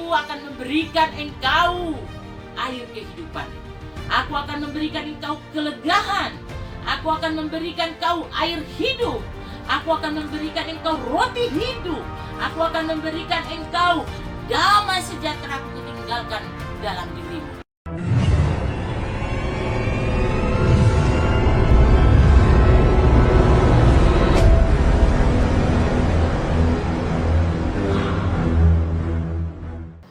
Aku akan memberikan engkau air kehidupan. Aku akan memberikan engkau kelegaan. Aku akan memberikan engkau air hidup. Aku akan memberikan engkau roti hidup. Aku akan memberikan engkau damai sejahtera aku tinggalkan dalam dirimu.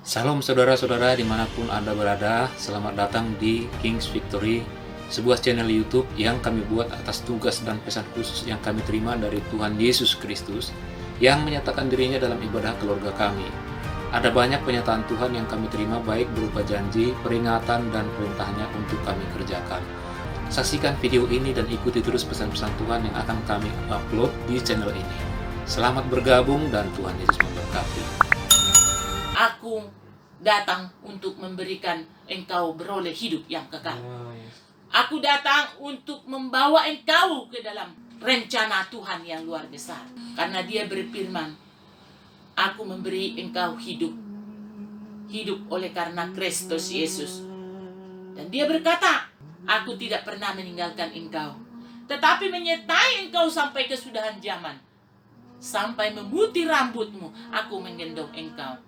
Salam saudara-saudara dimanapun Anda berada, selamat datang di King's Victory, sebuah channel YouTube yang kami buat atas tugas dan pesan khusus yang kami terima dari Tuhan Yesus Kristus yang menyatakan dirinya dalam ibadah keluarga kami. Ada banyak penyataan Tuhan yang kami terima baik berupa janji, peringatan, dan perintahnya untuk kami kerjakan. Saksikan video ini dan ikuti terus pesan-pesan Tuhan yang akan kami upload di channel ini. Selamat bergabung dan Tuhan Yesus memberkati. Aku datang untuk memberikan engkau beroleh hidup yang kekal. Aku datang untuk membawa engkau ke dalam rencana Tuhan yang luar besar. Karena Dia berfirman, aku memberi engkau hidup. Hidup oleh karena Kristus Yesus. Dan Dia berkata, aku tidak pernah meninggalkan engkau, tetapi menyertai engkau sampai kesudahan zaman. Sampai memutih rambutmu, aku menggendong engkau.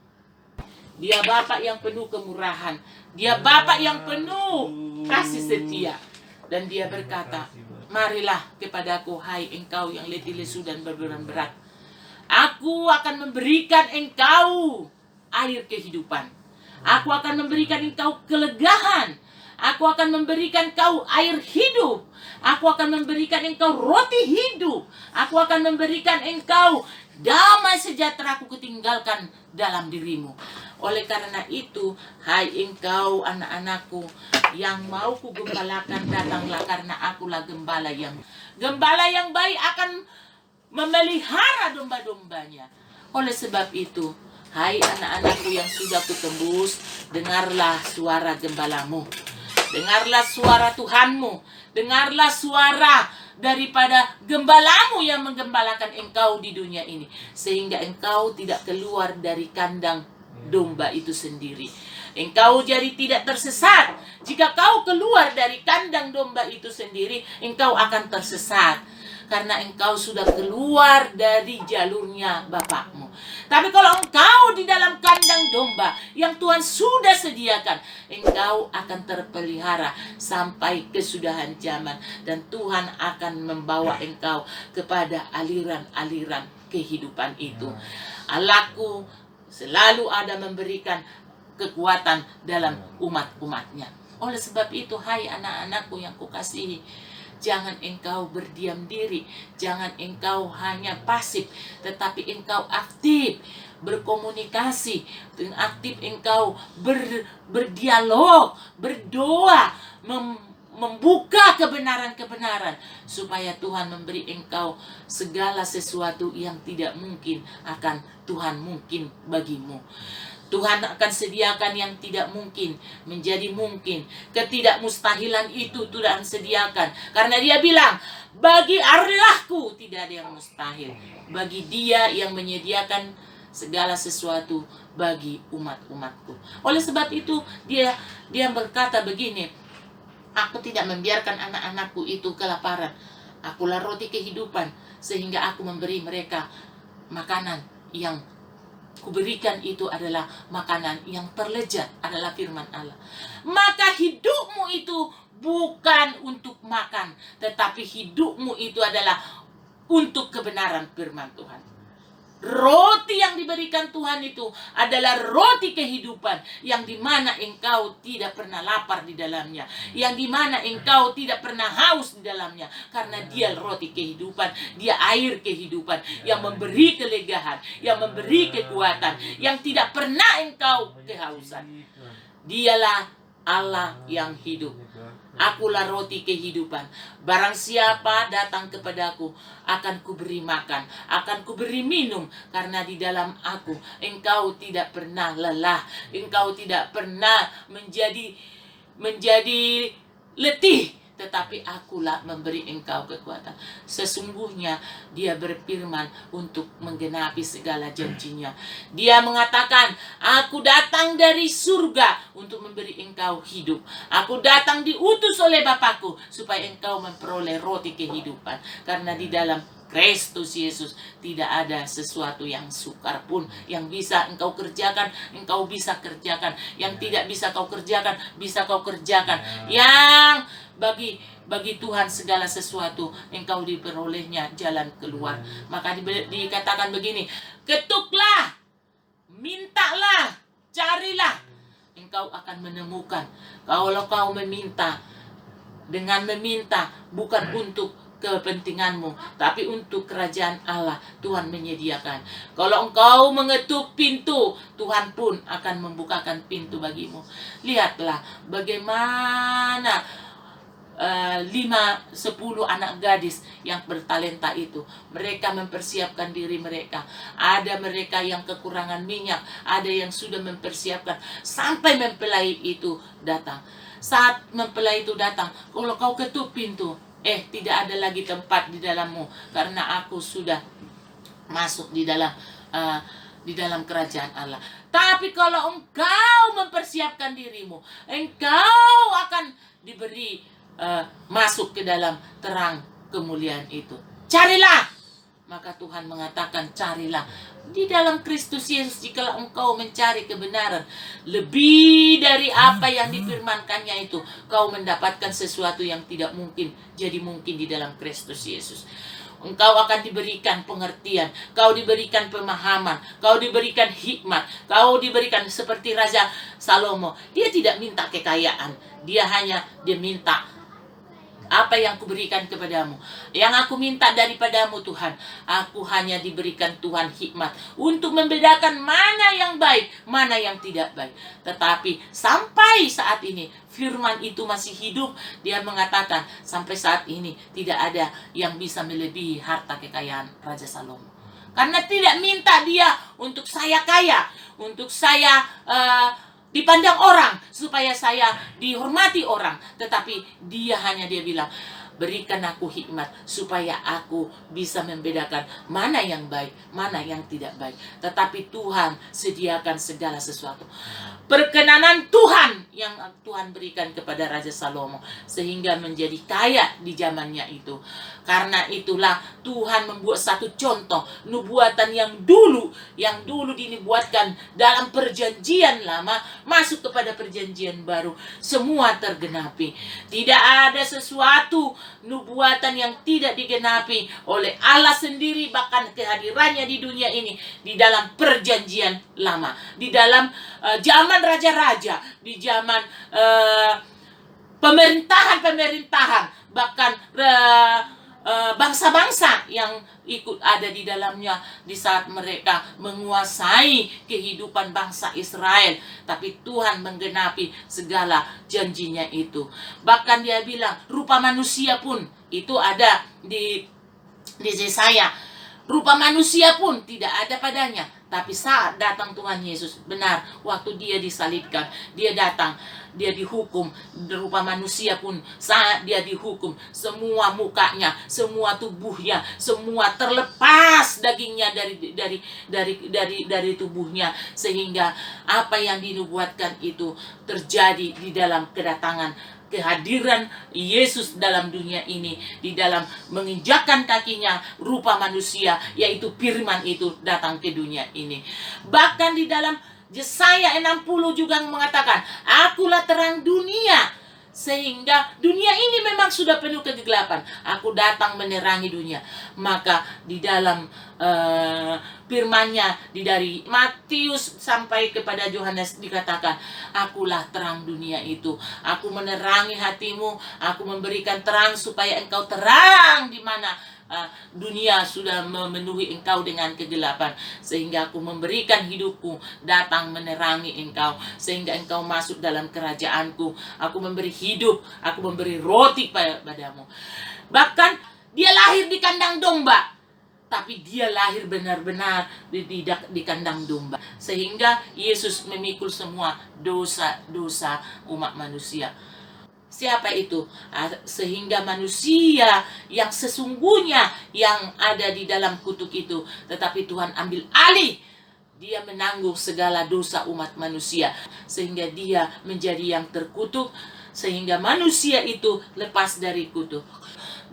Dia Bapa yang penuh kemurahan. Dia Bapa yang penuh kasih setia. Dan Dia berkata, marilah kepadaku hai engkau yang letih lesu dan berbeban berat. Aku akan memberikan engkau air kehidupan. Aku akan memberikan engkau kelegaan. Aku akan memberikan engkau air hidup. Aku akan memberikan engkau roti hidup. Aku akan memberikan engkau damai sejahtera aku ketinggalkan dalam dirimu. Oleh karena itu, hai engkau anak-anakku yang mau kugembalakan, datanglah karena akulah gembala yang baik akan memelihara domba-dombanya. Oleh sebab itu, hai anak-anakku yang sudah kutembus, dengarlah suara gembalamu. Dengarlah suara Tuhanmu. Dengarlah suara daripada gembalamu yang menggembalakan engkau di dunia ini. Sehingga engkau tidak keluar dari kandang domba itu sendiri. Engkau jadi tidak tersesat. Jika kau keluar dari kandang domba itu sendiri, engkau akan tersesat. Karena engkau sudah keluar dari jalurnya Bapakmu. Tapi kalau engkau di dalam kandang domba yang Tuhan sudah sediakan, engkau akan terpelihara sampai kesudahan zaman. Dan Tuhan akan membawa engkau kepada aliran-aliran kehidupan itu. Allahku selalu ada memberikan kekuatan dalam umat-umatnya. Oleh sebab itu, hai anak-anakku yang kukasihi, jangan engkau berdiam diri. Jangan engkau hanya pasif, tetapi engkau aktif berkomunikasi, aktif engkau berdialog, berdoa, membuka kebenaran-kebenaran, supaya Tuhan memberi engkau segala sesuatu yang tidak mungkin akan Tuhan mungkin bagimu. Tuhan akan sediakan yang tidak mungkin menjadi mungkin. Ketidakmustahilan itu Tuhan sediakan. Karena Dia bilang, bagi Allahku tidak ada yang mustahil. Bagi Dia yang menyediakan segala sesuatu bagi umat-umatku. Oleh sebab itu dia berkata begini, aku tidak membiarkan anak-anakku itu kelaparan. Akulah roti kehidupan, sehingga aku memberi mereka makanan yang kuberikan itu adalah makanan yang terlezat, adalah firman Allah. Maka hidupmu itu bukan untuk makan, tetapi hidupmu itu adalah untuk kebenaran firman Tuhan. Roti yang diberikan Tuhan itu adalah roti kehidupan, yang dimana engkau tidak pernah lapar di dalamnya, yang dimana engkau tidak pernah haus di dalamnya, karena Dia roti kehidupan, Dia air kehidupan yang memberi kelegaan, yang memberi kekuatan, yang tidak pernah engkau kehausan. Dialah Allah yang hidup. Akulah roti kehidupan. Barang siapa datang kepadaku, akan kuberi makan, akan kuberi minum. Karena di dalam aku, engkau tidak pernah lelah, engkau tidak pernah menjadi letih. tetapi akulah memberi engkau kekuatan. Sesungguhnya dia berfirman untuk menggenapi segala janjinya. Dia mengatakan, aku datang dari surga untuk memberi engkau hidup. Aku datang diutus oleh Bapakku supaya engkau memperoleh roti kehidupan. Karena di dalam Kristus Yesus tidak ada sesuatu yang sukar pun yang bisa engkau kerjakan, engkau bisa kerjakan. Yang tidak bisa kau kerjakan, bisa kau kerjakan. Yang bagi Tuhan segala sesuatu engkau diperolehnya jalan keluar. Maka dikatakan begini, ketuklah, mintalah, carilah, engkau akan menemukan. Kalau kau meminta, dengan meminta bukan untuk kepentinganmu, tapi untuk kerajaan Allah, Tuhan menyediakan. Kalau engkau mengetuk pintu, Tuhan pun akan membukakan pintu bagimu. Lihatlah bagaimana 5-10 anak gadis yang bertalenta itu. Mereka mempersiapkan diri mereka. Ada mereka yang kekurangan minyak, ada yang sudah mempersiapkan sampai mempelai itu datang. Saat mempelai itu datang, kalau kau ketuk pintu, tidak ada lagi tempat di dalammu, karena aku sudah masuk di dalam kerajaan Allah. Tapi kalau engkau mempersiapkan dirimu, engkau akan diberi masuk ke dalam terang kemuliaan itu. Carilah. Maka Tuhan mengatakan, carilah di dalam Kristus Yesus. Jikalau engkau mencari kebenaran lebih dari apa yang difirmankannya itu, kau mendapatkan sesuatu yang tidak mungkin jadi mungkin di dalam Kristus Yesus. Engkau akan diberikan pengertian, kau diberikan pemahaman, kau diberikan hikmat, kau diberikan seperti Raja Salomo. Dia tidak minta kekayaan, dia minta, apa yang kuberikan kepadamu, yang aku minta daripadamu Tuhan, aku hanya diberikan Tuhan hikmat untuk membedakan mana yang baik, mana yang tidak baik. Tetapi sampai saat ini firman itu masih hidup. Dia mengatakan sampai saat ini tidak ada yang bisa melebihi harta kekayaan Raja Salomo. Karena tidak minta dia untuk saya kaya, untuk saya dipandang orang, supaya saya dihormati orang. Tetapi dia bilang, berikan aku hikmat supaya aku bisa membedakan mana yang baik, mana yang tidak baik. Tetapi Tuhan sediakan segala sesuatu. Perkenanan Tuhan yang Tuhan berikan kepada Raja Salomo sehingga menjadi kaya di zamannya itu. Karena itulah Tuhan membuat satu contoh nubuatan yang dulu dinubuatkan dalam perjanjian lama masuk kepada perjanjian baru, semua tergenapi. Tidak ada sesuatu nubuatan yang tidak digenapi oleh Allah sendiri, bahkan kehadirannya di dunia ini di dalam perjanjian lama, di dalam zaman raja-raja, di zaman pemerintahan, bahkan bangsa-bangsa yang ikut ada di dalamnya di saat mereka menguasai kehidupan bangsa Israel. Tapi Tuhan menggenapi segala janjinya itu. Bahkan dia bilang rupa manusia pun, itu ada di Yesaya, rupa manusia pun tidak ada padanya. Tapi saat datang Tuhan Yesus, benar, waktu dia disalibkan, dia datang, dia dihukum, rupa manusia pun saat dia dihukum, semua mukanya, semua tubuhnya, semua terlepas dagingnya dari tubuhnya, sehingga apa yang dinubuatkan itu terjadi di dalam kedatangan kehadiran Yesus dalam dunia ini, di dalam menginjakkan kakinya rupa manusia, yaitu firman itu datang ke dunia ini. Bahkan di dalam Yesaya 60 juga mengatakan, akulah terang dunia. Sehingga dunia ini memang sudah penuh kegelapan, aku datang menerangi dunia. Maka di dalam firman-Nya dari Matius sampai kepada Yohanes dikatakan, akulah terang dunia itu. Aku menerangi hatimu, aku memberikan terang supaya engkau terang di mana dunia sudah memenuhi engkau dengan kegelapan, sehingga aku memberikan hidupku datang menerangi engkau, sehingga engkau masuk dalam kerajaanku. Aku memberi hidup, aku memberi roti padamu. Bahkan dia lahir di kandang domba, tapi dia lahir benar-benar di kandang domba, sehingga Yesus memikul semua dosa-dosa umat manusia. Siapa itu? Sehingga manusia yang sesungguhnya yang ada di dalam kutuk itu, tetapi Tuhan ambil alih. Dia menanggung segala dosa umat manusia, sehingga dia menjadi yang terkutuk, sehingga manusia itu lepas dari kutuk.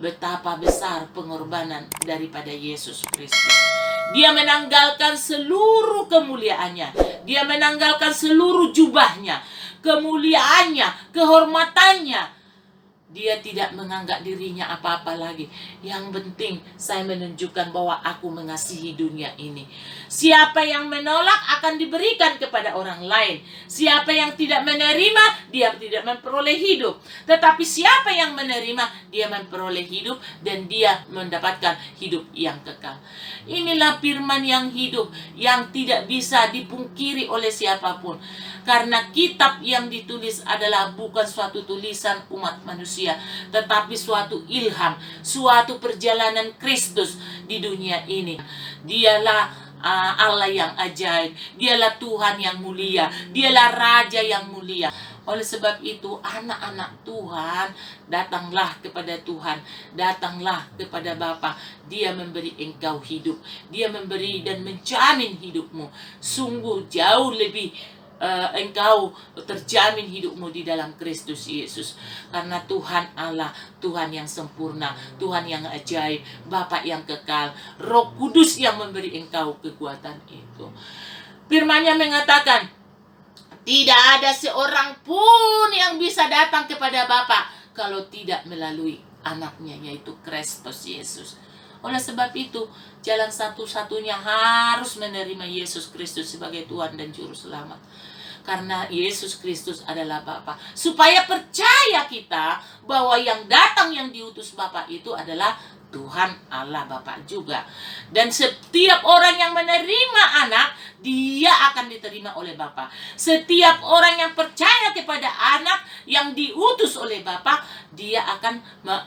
Betapa besar pengorbanan daripada Yesus Kristus. Dia menanggalkan seluruh kemuliaannya. Dia menanggalkan seluruh jubahnya, kemuliaannya, kehormatannya. Dia tidak menganggap dirinya apa-apa lagi. Yang penting saya menunjukkan bahwa aku mengasihi dunia ini. Siapa yang menolak akan diberikan kepada orang lain. Siapa yang tidak menerima, dia tidak memperoleh hidup. Tetapi siapa yang menerima, dia memperoleh hidup dan dia mendapatkan hidup yang kekal. Inilah firman yang hidup, yang tidak bisa dipungkiri oleh siapapun. Karena kitab yang ditulis adalah bukan suatu tulisan umat manusia, tetapi suatu ilham, suatu perjalanan Kristus di dunia ini. Dialah Allah yang ajaib, dialah Tuhan yang mulia, dialah Raja yang mulia. Oleh sebab itu, anak-anak Tuhan, datanglah kepada Tuhan, datanglah kepada Bapa. Dia memberi engkau hidup, dia memberi dan menjamin hidupmu. Sungguh jauh lebih engkau terjamin hidupmu di dalam Kristus Yesus. Karena Tuhan Allah, Tuhan yang sempurna, Tuhan yang ajaib, Bapa yang kekal, Roh Kudus yang memberi engkau kekuatan itu. Firman-Nya mengatakan, tidak ada seorang pun yang bisa datang kepada Bapa kalau tidak melalui anaknya, yaitu Kristus Yesus. Oleh sebab itu, jalan satu-satunya harus menerima Yesus Kristus sebagai Tuhan dan Juru Selamat. Karena Yesus Kristus adalah Bapa. Supaya percaya kita bahwa yang datang yang diutus Bapa itu adalah Tuhan Allah Bapa juga. Dan setiap orang yang menerima anak, dia akan diterima oleh Bapa. Setiap orang yang percaya kepada anak yang diutus oleh Bapa, dia akan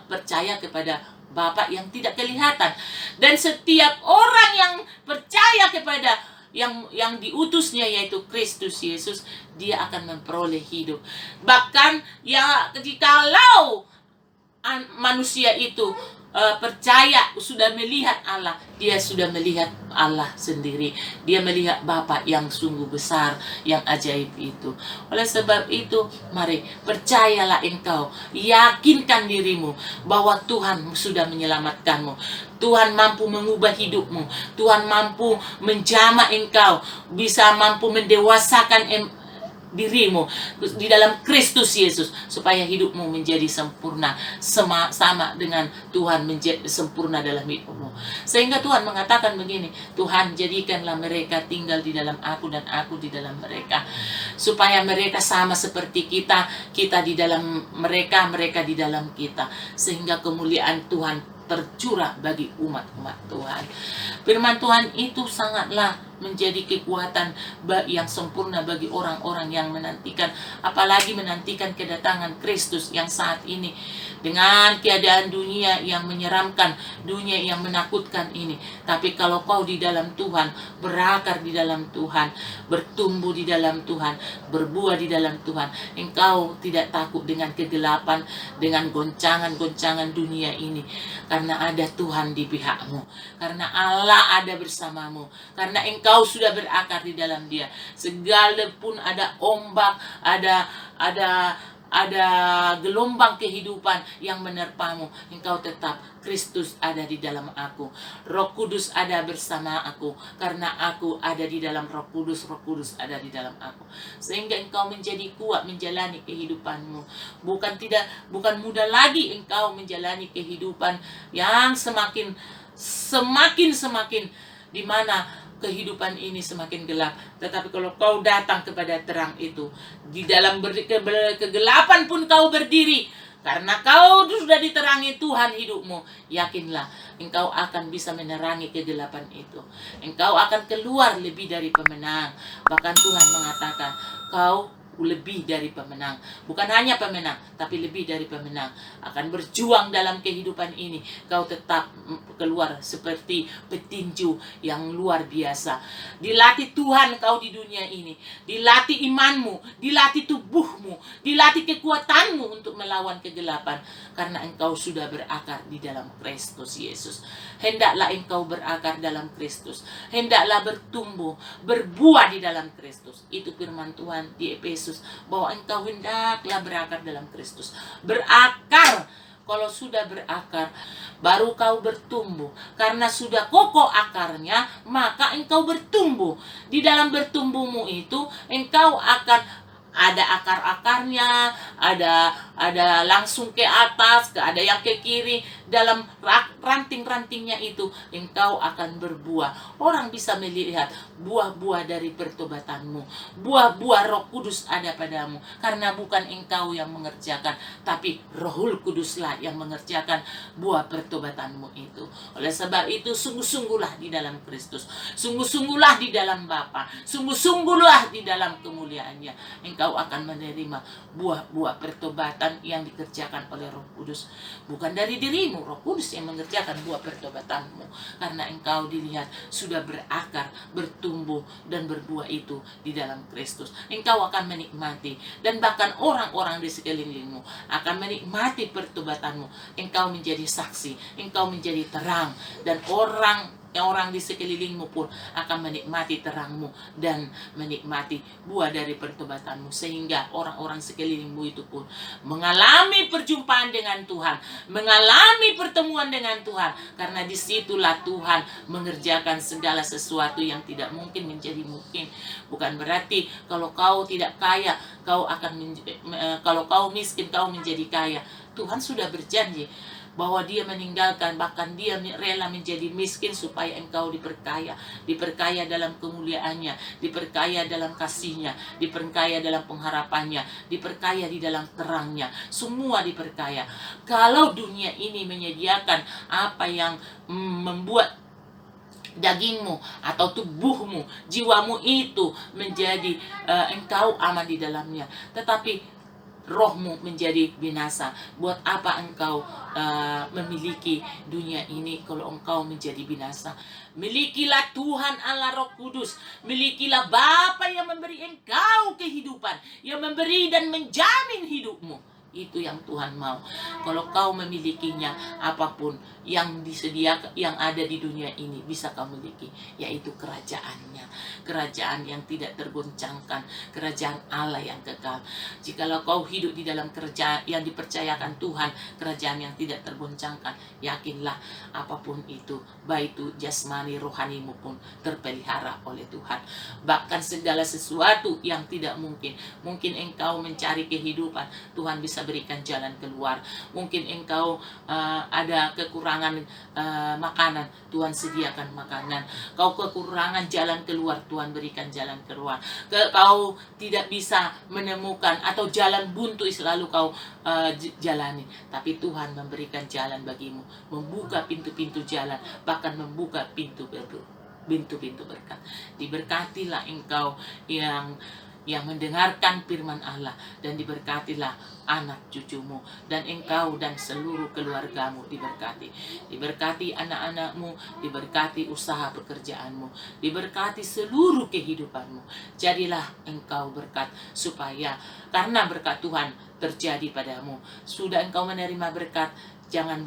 percaya kepada Bapa yang tidak kelihatan. Dan setiap orang yang percaya kepada yang diutusnya, yaitu Kristus Yesus, dia akan memperoleh hidup. Bahkan ya, jikalau manusia itu percaya sudah melihat Allah, dia sudah melihat Allah sendiri. Dia melihat Bapa yang sungguh besar, yang ajaib itu. Oleh sebab itu, mari percayalah engkau, yakinkan dirimu bahwa Tuhan sudah menyelamatkanmu. Tuhan mampu mengubah hidupmu. Tuhan mampu menjamah engkau, bisa mampu mendewasakan dirimu di dalam Kristus Yesus, supaya hidupmu menjadi sempurna, sama dengan Tuhan menjadi sempurna dalam hidupmu. Sehingga Tuhan mengatakan begini, Tuhan jadikanlah mereka tinggal di dalam aku dan aku di dalam mereka, supaya mereka sama seperti kita, kita di dalam mereka, mereka di dalam kita, sehingga kemuliaan Tuhan tercurah bagi umat-umat Tuhan. Firman Tuhan itu sangatlah menjadi kekuatan yang sempurna bagi orang-orang yang menantikan, apalagi menantikan kedatangan Kristus yang saat ini. Dengan keadaan dunia yang menyeramkan, dunia yang menakutkan ini, tapi kalau kau di dalam Tuhan, berakar di dalam Tuhan, bertumbuh di dalam Tuhan, berbuah di dalam Tuhan, engkau tidak takut dengan kegelapan, dengan goncangan-goncangan dunia ini. Karena ada Tuhan di pihakmu, karena Allah ada bersamamu, karena engkau sudah berakar di dalam Dia. Segala pun ada ombak, ada gelombang kehidupan yang menerpamu, engkau tetap, Kristus ada di dalam aku, Roh Kudus ada bersama aku, karena aku ada di dalam Roh Kudus, Roh Kudus ada di dalam aku, sehingga engkau menjadi kuat menjalani kehidupanmu. Bukan mudah lagi engkau menjalani kehidupan yang semakin di mana kehidupan ini semakin gelap. Tetapi kalau kau datang kepada terang itu, di dalam kegelapan pun kau berdiri, karena kau sudah diterangi Tuhan hidupmu, yakinlah engkau akan bisa menerangi kegelapan itu. Engkau akan keluar lebih dari pemenang. Bahkan Tuhan mengatakan, kau lebih dari pemenang. Bukan hanya pemenang, tapi lebih dari pemenang. Akan berjuang dalam kehidupan ini. Kau tetap keluar seperti petinju yang luar biasa. Dilatih Tuhan kau di dunia ini. Dilatih imanmu, dilatih tubuhmu, dilatih kekuatanmu untuk melawan kegelapan. Karena engkau sudah berakar di dalam Kristus Yesus. Hendaklah engkau berakar dalam Kristus. Hendaklah bertumbuh, berbuah di dalam Kristus. Itu firman Tuhan di Efesus. Bahwa engkau hendaklah berakar dalam Kristus. Berakar. Kalau sudah berakar, baru kau bertumbuh. Karena sudah kokoh akarnya, maka engkau bertumbuh. Di dalam bertumbuhmu itu, engkau akan ada akar-akarnya, ada langsung ke atas, ada yang ke kiri. Dalam ranting-rantingnya itu engkau akan berbuah. Orang bisa melihat buah-buah dari pertobatanmu. Buah-buah Roh Kudus ada padamu. Karena bukan engkau yang mengerjakan, tapi Roh Kuduslah yang mengerjakan buah pertobatanmu itu. Oleh sebab itu, sungguh-sungguhlah di dalam Kristus. Sungguh-sungguhlah di dalam Bapa. Sungguh-sungguhlah di dalam kemuliaannya. Engkau akan menerima buah-buah pertobatan yang dikerjakan oleh Roh Kudus. Bukan dari dirimu, Roh Kudus yang mengerjakan buah pertobatanmu. Karena engkau dilihat sudah berakar, bertumbuh, dan berbuah itu di dalam Kristus. Engkau akan menikmati, dan bahkan orang-orang di sekelilingmu akan menikmati pertobatanmu. Engkau menjadi saksi, engkau menjadi terang, dan orang di sekelilingmu pun akan menikmati terangmu dan menikmati buah dari pertobatanmu, sehingga orang-orang sekelilingmu itu pun mengalami perjumpaan dengan Tuhan, mengalami pertemuan dengan Tuhan, karena disitulah Tuhan mengerjakan segala sesuatu yang tidak mungkin menjadi mungkin. Bukan berarti kalau kau tidak kaya, kalau kau miskin kau menjadi kaya. Tuhan sudah berjanji bahwa Dia meninggalkan, bahkan Dia rela menjadi miskin supaya engkau diperkaya. Diperkaya dalam kemuliaannya, diperkaya dalam kasihnya, diperkaya dalam pengharapannya, diperkaya di dalam terangnya. Semua diperkaya. Kalau dunia ini menyediakan apa yang membuat dagingmu atau tubuhmu, jiwamu itu menjadi engkau aman di dalamnya, tetapi rohmu menjadi binasa. Buat apa engkau memiliki dunia ini kalau engkau menjadi binasa? Milikilah Tuhan Allah Roh Kudus. Milikilah Bapa yang memberi engkau kehidupan, yang memberi dan menjamin hidupmu. Itu yang Tuhan mau. Kalau kau memilikinya, apapun yang disediakan, yang ada di dunia ini bisa kau miliki, yaitu kerajaannya. Kerajaan yang tidak tergoncangkan, kerajaan Allah yang kekal. Jikalau kau hidup di dalam kerajaan yang dipercayakan Tuhan, kerajaan yang tidak tergoncangkan, yakinlah apapun itu, baik itu jasmani rohanimu pun terpelihara oleh Tuhan. Bahkan segala sesuatu yang tidak mungkin engkau mencari kehidupan, Tuhan bisa berikan jalan keluar. Mungkin engkau ada kekurangan makanan, Tuhan sediakan makanan. Kau kekurangan jalan keluar, Tuhan berikan jalan keluar. Kau tidak bisa menemukan atau jalan buntu selalu kau jalani, tapi Tuhan memberikan jalan bagimu, membuka pintu-pintu jalan, bahkan membuka pintu-pintu berkat. Diberkatilah engkau yang mendengarkan firman Allah, dan diberkatilah anak cucumu, dan engkau dan seluruh keluargamu diberkati. Diberkati anak-anakmu, diberkati usaha pekerjaanmu, diberkati seluruh kehidupanmu. Jadilah engkau berkat, supaya karena berkat Tuhan terjadi padamu. Sudah engkau menerima berkat, jangan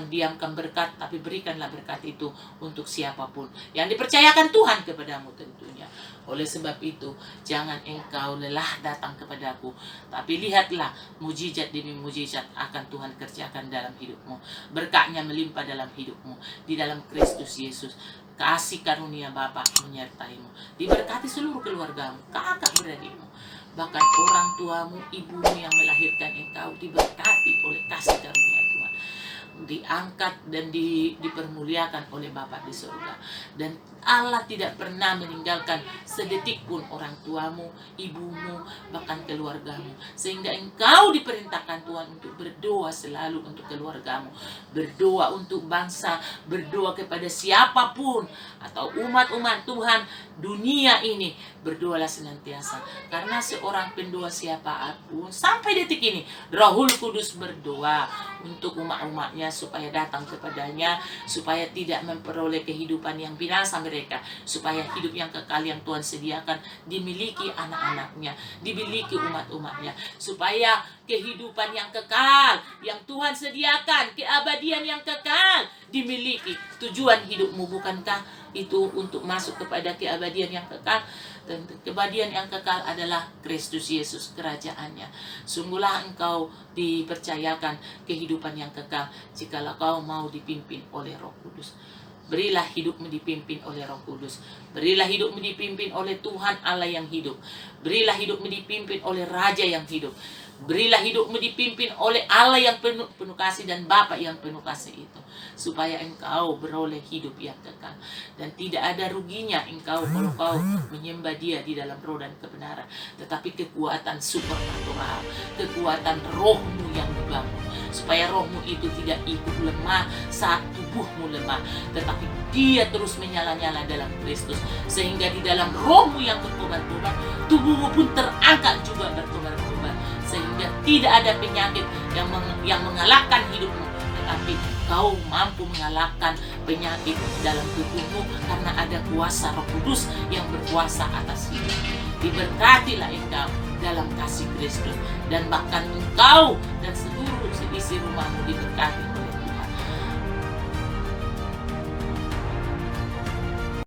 diamkan berkat, tapi berikanlah berkat itu untuk siapapun yang dipercayakan Tuhan kepadamu tentunya. Oleh sebab itu, jangan engkau lelah datang kepadaku, tapi lihatlah mujizat demi mujizat akan Tuhan kerjakan dalam hidupmu. Berkatnya melimpah dalam hidupmu, di dalam Kristus Yesus. Kasih karunia Bapa menyertaimu. Diberkati seluruh keluargamu, kakak beradikmu, bahkan orang tuamu, ibumu yang melahirkan engkau, diberkati oleh kasih karunia Tuhan. diangkat dan dipermuliakan oleh Bapa di surga. Dan Allah tidak pernah meninggalkan sedetik pun orang tuamu, ibumu, bahkan keluargamu. Sehingga engkau diperintahkan Tuhan untuk berdoa selalu untuk keluargamu, berdoa untuk bangsa, berdoa kepada siapapun atau umat-umat Tuhan dunia ini. Berdoalah senantiasa, karena seorang pendoa siapapun sampai detik ini, Rohul Kudus berdoa untuk umat-umatnya supaya datang kepadanya, supaya tidak memperoleh kehidupan yang binasa mereka, supaya hidup yang kekal yang Tuhan sediakan dimiliki anak-anaknya, dimiliki umat-umatnya, supaya kehidupan yang kekal yang Tuhan sediakan, keabadian yang kekal dimiliki. Tujuan hidupmu bukankah itu untuk masuk kepada keabadian yang kekal? Dan keabadian yang kekal adalah Kristus Yesus, kerajaannya. Sungguhlah engkau dipercayakan kehidupan yang kekal jikalau kau mau dipimpin oleh Roh Kudus. Berilah hidupmu dipimpin oleh Roh Kudus. Berilah hidupmu dipimpin oleh Tuhan Allah yang hidup. Berilah hidupmu dipimpin oleh Raja yang hidup. Berilah hidupmu dipimpin oleh Allah yang penuh kasih dan Bapa yang penuh kasih itu, supaya engkau beroleh hidup yang kekal. Dan tidak ada ruginya engkau kalau kau menyembah Dia di dalam roh dan kebenaran, tetapi kekuatan supernatural, kekuatan rohmu yang dibangun, supaya rohmu itu tidak ikut lemah saat tubuhmu lemah, tetapi dia terus menyala-nyala dalam Kristus, sehingga di dalam rohmu yang berkobar-kobar, tubuhmu pun terangkat juga berkobar-kobar, sehingga tidak ada penyakit yang mengalahkan hidupmu, tetapi kau mampu mengalahkan penyakit dalam tubuhmu karena ada kuasa Roh Kudus yang berkuasa atas hidup. Diberkatilah engkau dalam kasih Kristus, dan bahkan engkau dan seluruh seisi rumahmu diberkati